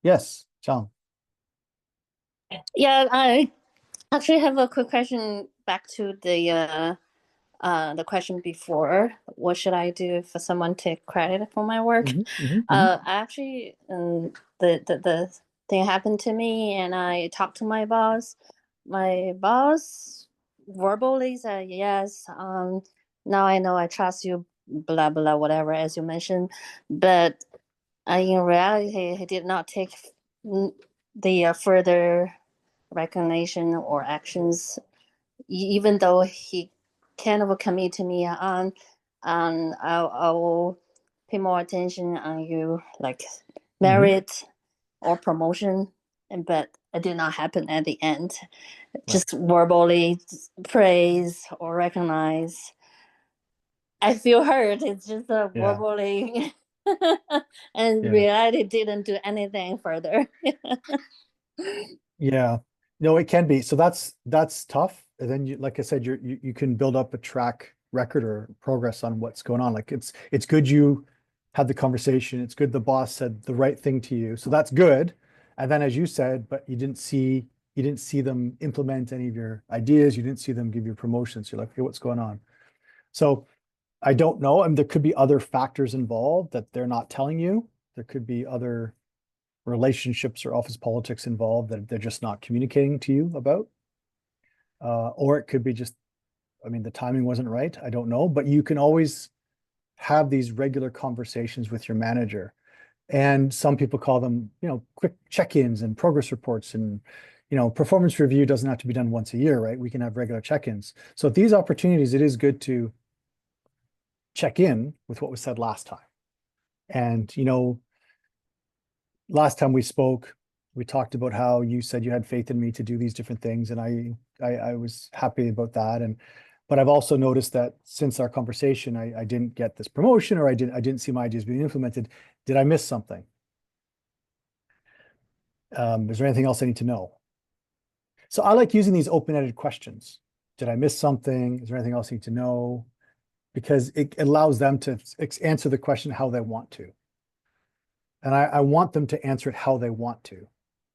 Yes, John. Yeah, I actually have a quick question back to the question before. What should I do if someone take credit for my work? I actually, the thing happened to me, and I talked to my boss. My boss verbally said, yes, now I know I trust you, blah, blah, whatever, as you mentioned. But in reality, he did not take the further recognition or actions, even though he kind of commit to me on I will pay more attention on you, like merit or promotion, but it did not happen at the end. Just verbally praise or recognize. I feel hurt. It's just a verbally, and reality didn't do anything further. Yeah, no, it can be. So that's tough. And then you, like I said, you can build up a track record or progress on what's going on. Like it's good you had the conversation. It's good the boss said the right thing to you. So that's good. And then as you said, but you didn't see them implement any of your ideas. You didn't see them give you promotions. You're like, okay, what's going on? So I don't know. And there could be other factors involved that they're not telling you. There could be other relationships or office politics involved that they're just not communicating to you about. Or it could be just, I mean, the timing wasn't right. I don't know, but you can always have these regular conversations with your manager. And some people call them, quick check-ins and progress reports, and, performance review doesn't have to be done once a year, right? We can have regular check-ins. So at these opportunities, it is good to check in with what was said last time. And, last time we spoke, we talked about how you said you had faith in me to do these different things, and I was happy about that. But I've also noticed that since our conversation, I didn't get this promotion, or I didn't see my ideas being implemented. Did I miss something? Is there anything else I need to know? So I like using these open-ended questions. Did I miss something? Is there anything else I need to know? Because it allows them to answer the question how they want to. And I want them to answer it how they want to,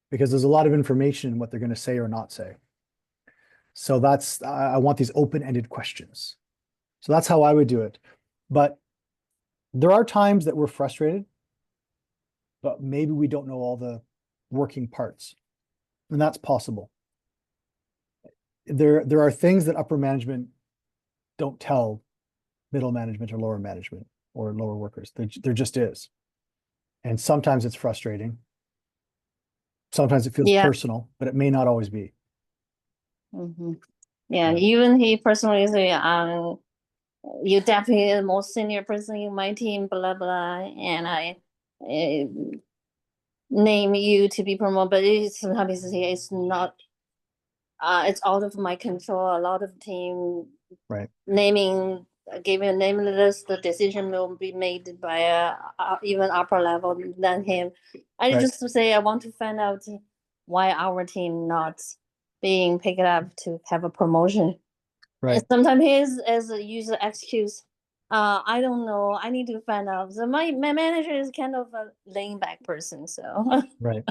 because there's a lot of information in what they're going to say or not say. So I want these open-ended questions. So that's how I would do it. But there are times that we're frustrated, but maybe we don't know all the working parts, and that's possible. There are things that upper management don't tell middle management or lower management or lower workers. There just is. And sometimes it's frustrating. Sometimes it feels personal, but it may not always be. Mm-hmm. Yeah, even he personally say, you're definitely the most senior person in my team, blah, blah, and I name you to be promoted, but sometimes it's not, it's out of my control. A lot of team giving a name list, the decision will be made by even upper level than him. I just say I want to find out why our team not being picked up to have a promotion. Right. Sometimes his as a user excuse. I don't know. I need to find out. So my manager is kind of a laying back person. So right.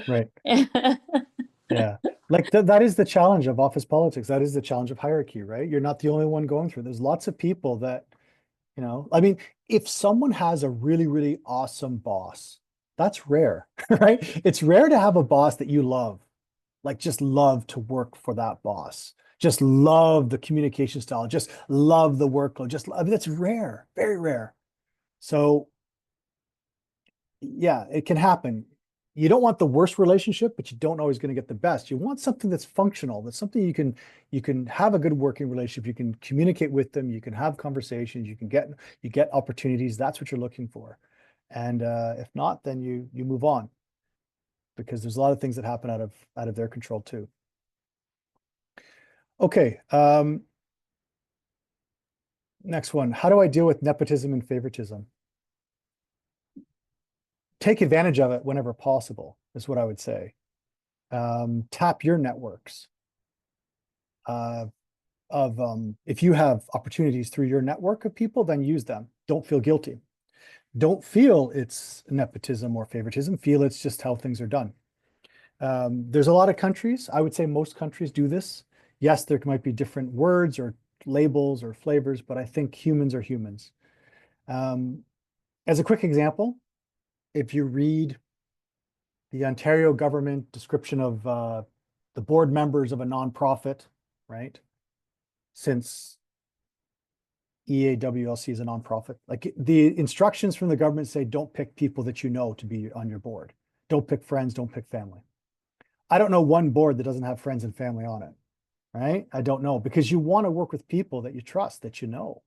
Yeah. Like that is the challenge of office politics. That is the challenge of hierarchy, right? You're not the only one going through. There's lots of people that, I mean, if someone has a really, really awesome boss, that's rare, right? It's rare to have a boss that you love, like just love to work for that boss, just love the communication style, just love the workload, I mean, that's rare, very rare. So yeah, it can happen. You don't want the worst relationship, but you don't always going to get the best. You want something that's functional. That's something you can have a good working relationship. You can communicate with them. You can have conversations. You get opportunities. That's what you're looking for. And if not, then you move on, because there's a lot of things that happen out of their control too. Okay. Next one. How do I deal with nepotism and favoritism? Take advantage of it whenever possible, is what I would say. Tap your networks. If you have opportunities through your network of people, then use them. Don't feel guilty. Don't feel it's nepotism or favoritism. Feel it's just how things are done. There's a lot of countries, I would say most countries do this. Yes, there might be different words or labels or flavors, but I think humans are humans. As a quick example, if you read the Ontario government description of the board members of a nonprofit, right? Since EAWLC is a nonprofit, like the instructions from the government say, don't pick people that you know to be on your board. Don't pick friends, don't pick family. I don't know one board that doesn't have friends and family on it, right? I don't know, because you want to work with people that you trust, that you know.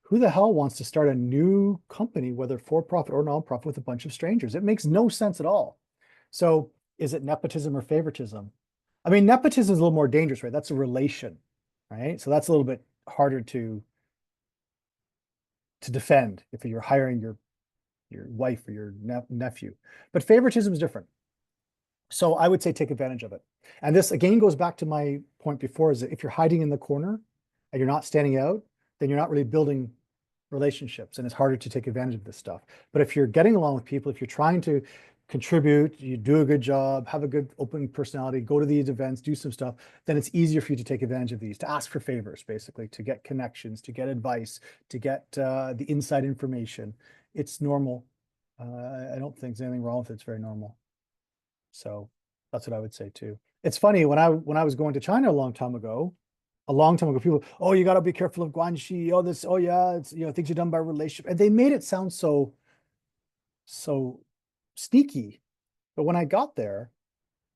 Who the hell wants to start a new company, whether for-profit or nonprofit, with a bunch of strangers? It makes no sense at all. So Is it nepotism or favoritism? I mean, nepotism is a little more dangerous, right? That's a relation, right? So that's a little bit harder to defend if you're hiring your wife or your nephew. But favoritism is different. So I would say take advantage of it. And this again goes back to my point before, is that if you're hiding in the corner and you're not standing out, then you're not really building relationships, and it's harder to take advantage of this stuff. But if you're getting along with people, if you're trying to contribute, you do a good job, have a good open personality, go to these events, do some stuff, then it's easier for you to take advantage of these, to ask for favors, basically, to get connections, to get advice, to get the inside information. It's normal. I don't think there's anything wrong with it. It's very normal. So that's what I would say too. It's funny, when I was going to China a long time ago, people, oh, you got to be careful of guanxi. Oh, this, oh yeah, it's, you know, things are done by relationship, and they made it sound so sneaky. But when I got there,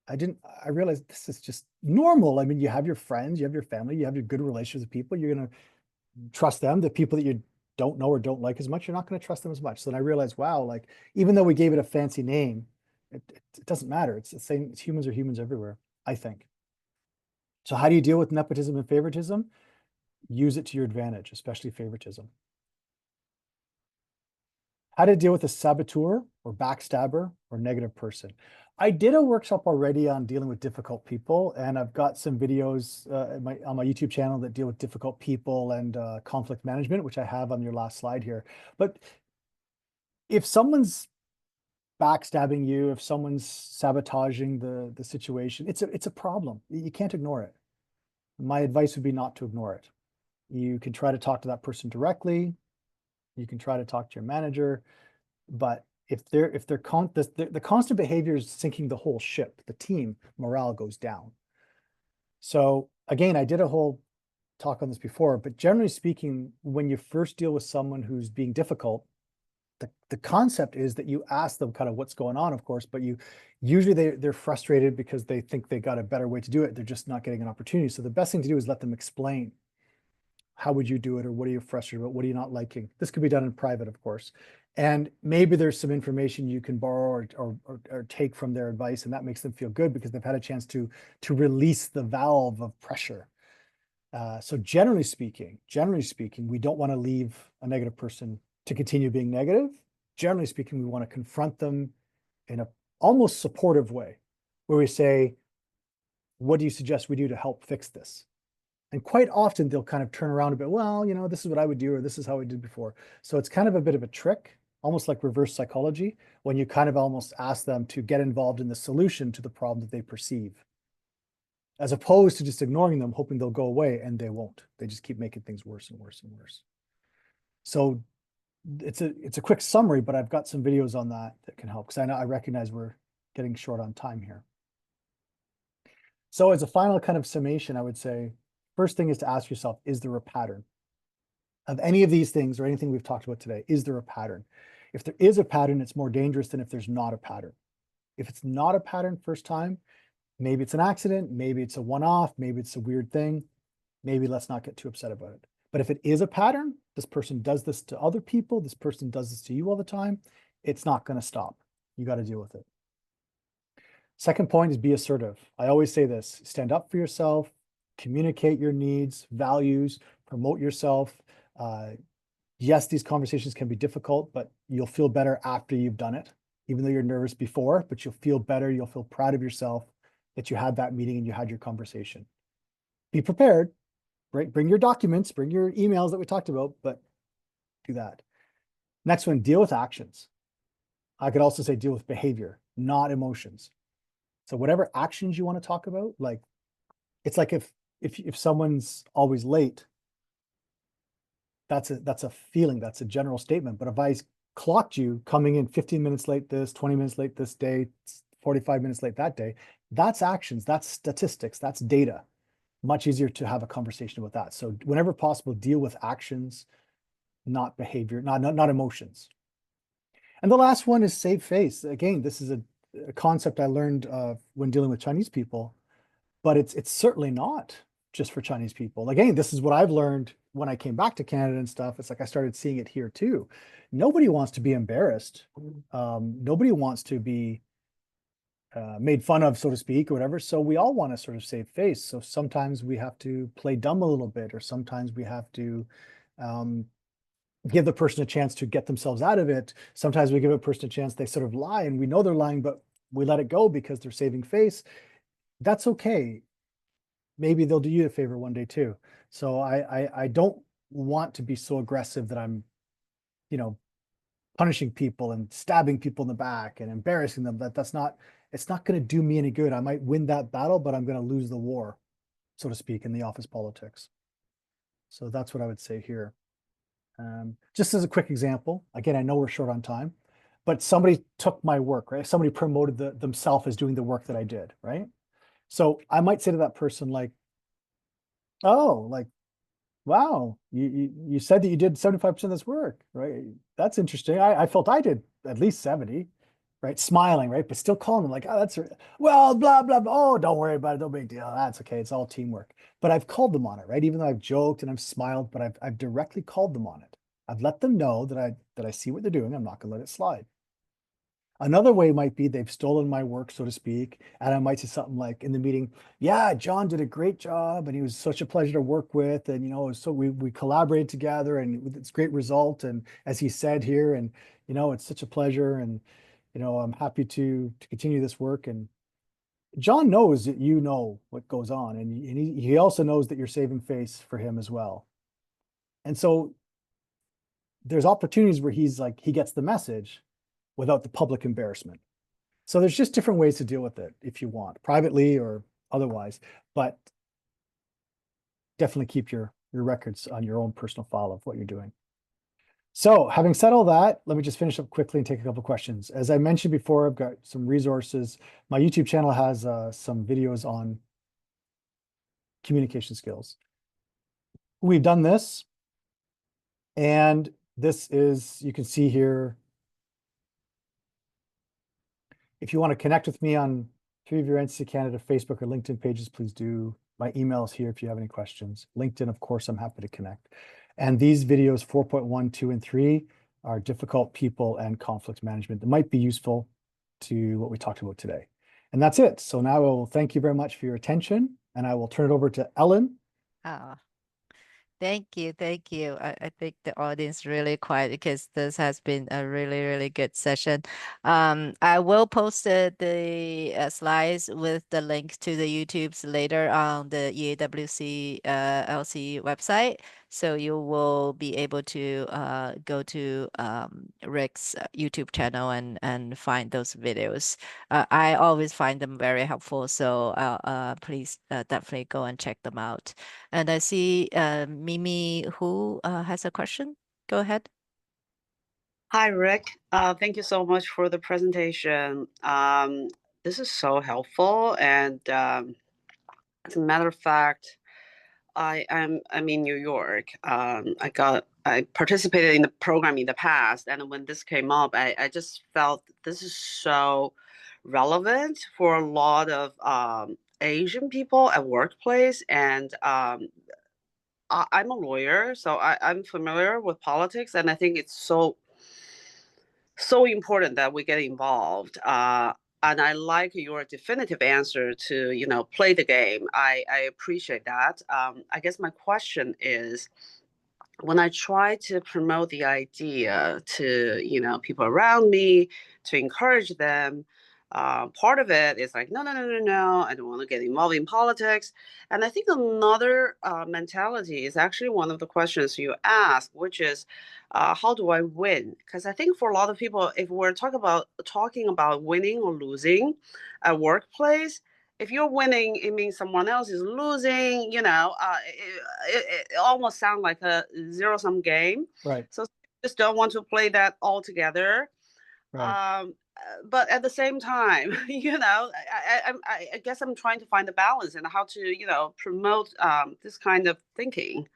I realized this is just normal. I mean, you have your friends, you have your family, you have your good relationships with people. You're gonna trust them. The people that you don't know or don't like as much, you're not going to trust them as much. So then I realized, wow, like even though we gave it a fancy name, it doesn't matter. It's the same. Humans are humans everywhere, I think. So how do you deal with nepotism and favoritism? Use it to your advantage, especially favoritism. How to deal with a saboteur or backstabber or negative person. I did a workshop already on dealing with difficult people, and I've got some videos on my YouTube channel that deal with difficult people and conflict management, which I have on your last slide here. But if someone's backstabbing you, if someone's sabotaging the situation, it's a problem. You can't ignore it. My advice would be not to ignore it. You can try to talk to that person directly. You can try to talk to your manager, but if the constant behavior is sinking the whole ship, the team morale goes down. So again, I did a whole talk on this before, but generally speaking, when you first deal with someone who's being difficult, the concept is that you ask them kind of what's going on, of course, but usually they're frustrated because they think they got a better way to do it. They're just not getting an opportunity. So the best thing to do is let them explain. How would you do it? Or what are you frustrated about? What are you not liking? This could be done in private, of course. And maybe there's some information you can borrow or take from their advice, and that makes them feel good because they've had a chance to release the valve of pressure. So generally speaking, we don't want to leave a negative person to continue being negative. Generally speaking, we want to confront them in a almost supportive way, where we say, what do you suggest we do to help fix this? And quite often they'll kind of turn around a bit. Well, you know, this is what I would do, or this is how I did before. So it's kind of a bit of a trick, almost like reverse psychology, when you kind of almost ask them to get involved in the solution to the problem that they perceive, as opposed to just ignoring them, hoping they'll go away, and they won't. They just keep making things worse and worse and worse. So it's a quick summary, but I've got some videos on that can help, because I recognize we're getting short on time here. So as a final kind of summation, I would say, first thing is to ask yourself, is there a pattern of any of these things or anything we've talked about today? Is there a pattern? If there is a pattern, it's more dangerous than if there's not a pattern. If it's not a pattern first time, maybe it's an accident, maybe it's a one-off, maybe it's a weird thing. Maybe let's not get too upset about it. But if it is a pattern, this person does this to other people, this person does this to you all the time, it's not going to stop. You got to deal with it. Second point is be assertive. I always say this, stand up for yourself, communicate your needs, values, promote yourself. Yes, these conversations can be difficult, but you'll feel better after you've done it, even though you're nervous before, but you'll feel better. You'll feel proud of yourself that you had that meeting and you had your conversation. Be prepared, right? Bring your documents, bring your emails that we talked about, but do that. Next one, deal with actions. I could also say deal with behavior, not emotions. So whatever actions you want to talk about, like, it's like if someone's always late, that's a feeling, that's a general statement. But if I clocked you coming in 15 minutes late this, 20 minutes late this day, 45 minutes late that day, that's actions, that's statistics, that's data. Much easier to have a conversation about that. So whenever possible, deal with actions, not behavior, not emotions. And the last one is save face. Again, this is a concept I learned when dealing with Chinese people, but it's certainly not just for Chinese people. Again, this is what I've learned when I came back to Canada and stuff. It's like I started seeing it here too. Nobody wants to be embarrassed. Nobody wants to be made fun of, so to speak, or whatever. So we all want to sort of save face. So sometimes we have to play dumb a little bit, or sometimes we have to give the person a chance to get themselves out of it. Sometimes we give a person a chance, they sort of lie and we know they're lying, but we let it go because they're saving face. That's okay. Maybe they'll do you a favor one day too. So I don't want to be so aggressive that I'm, punishing people and stabbing people in the back and embarrassing them. It's not going to do me any good. I might win that battle, but I'm going to lose the war, so to speak, in the office politics. So that's what I would say here. Just as a quick example, again, I know we're short on time, but somebody took my work, right? Somebody promoted themselves as doing the work that I did, right? So I might say to that person like, oh, like, wow, you said that you did 75% of this work, right? That's interesting. I felt I did at least 70, right? Smiling, right? But still calling them like, oh, that's, well, blah, blah, blah. Oh, don't worry about it. No big deal. That's okay. It's all teamwork. But I've called them on it, right? Even though I've joked and I've smiled, but I've directly called them on it. I've let them know that I see what they're doing. I'm not going to let it slide. Another way might be they've stolen my work, so to speak, and I might say something like in the meeting, yeah, John did a great job and he was such a pleasure to work with. And, so we collaborated together and it's a great result. And as he said here, and, it's such a pleasure. And, I'm happy to continue this work. And John knows that you know what goes on. And he also knows that you're saving face for him as well. And so there's opportunities where he gets the message without the public embarrassment. So there's just different ways to deal with it if you want, privately or otherwise, but definitely keep your records on your own personal file of what you're doing. So having said all that, let me just finish up quickly and take a couple of questions. As I mentioned before, I've got some resources. My YouTube channel has some videos on communication skills. We've done this, and this is, you can see here, if you want to connect with me on Three of Your NC Canada Facebook or LinkedIn pages, please do. My email is here if you have any questions. LinkedIn, of course, I'm happy to connect. And these videos 4.1, 2, and 3 are difficult people and conflict management that might be useful to what we talked about today. And that's it. So now I will thank you very much for your attention, and I will turn it over to Ellen. Thank you. Thank you. I think the audience really quiet because this has been a really, really good session. I will post the slides with the link to the YouTubes later on the EAWC LC website. So you will be able to go to Ric's YouTube channel and find those videos. I always find them very helpful. So please definitely go and check them out. And I see Mimi who has a question. Go ahead. Hi, Ric. Thank you so much for the presentation. This is so helpful. And as a matter of fact, I'm in New York. I participated in the program in the past, and when this came up, I just felt this is so relevant for a lot of Asian people at workplace. And I'm a lawyer, so I'm familiar with politics, and I think it's so important that we get involved. And I like your definitive answer to play the game. I appreciate that. I guess my question is, when I try to promote the idea to people around me, to encourage them, part of it is like, no, no, no, no, no, I don't want to get involved in politics. And I think another mentality is actually one of the questions you ask, which is, how do I win? Because I think for a lot of people, if we're talking about winning or losing at workplace, if you're winning, it means someone else is losing. It almost sounds like a zero-sum game. Right. So just don't want to play that all together. Right. But at the same time, I guess I'm trying to find the balance and how to promote this kind of thinking.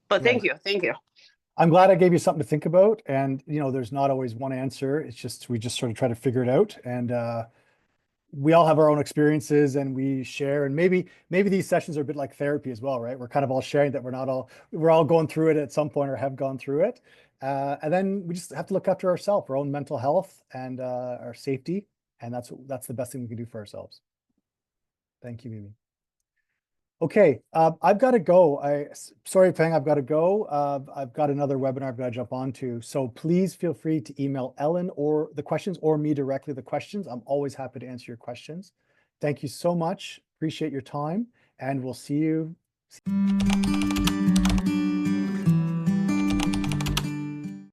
But Right. thank you. I'm glad I gave you something to think about. And there's not always one answer. It's just we just sort of try to figure it out. And we all have our own experiences and we share. And maybe these sessions are a bit like therapy as well, right? We're kind of all sharing that we're all going through it at some point or have gone through it. And then we just have to look after ourselves, our own mental health and our safety. And that's the best thing we can do for ourselves. Thank you, Mimi. Okay, I've got to go. Sorry, Peng, I've got to go. I've got another webinar I've got to jump onto. So please feel free to email Ellen or the questions or me directly the questions. I'm always happy to answer your questions. Thank you so much. Appreciate your time, and we'll see you.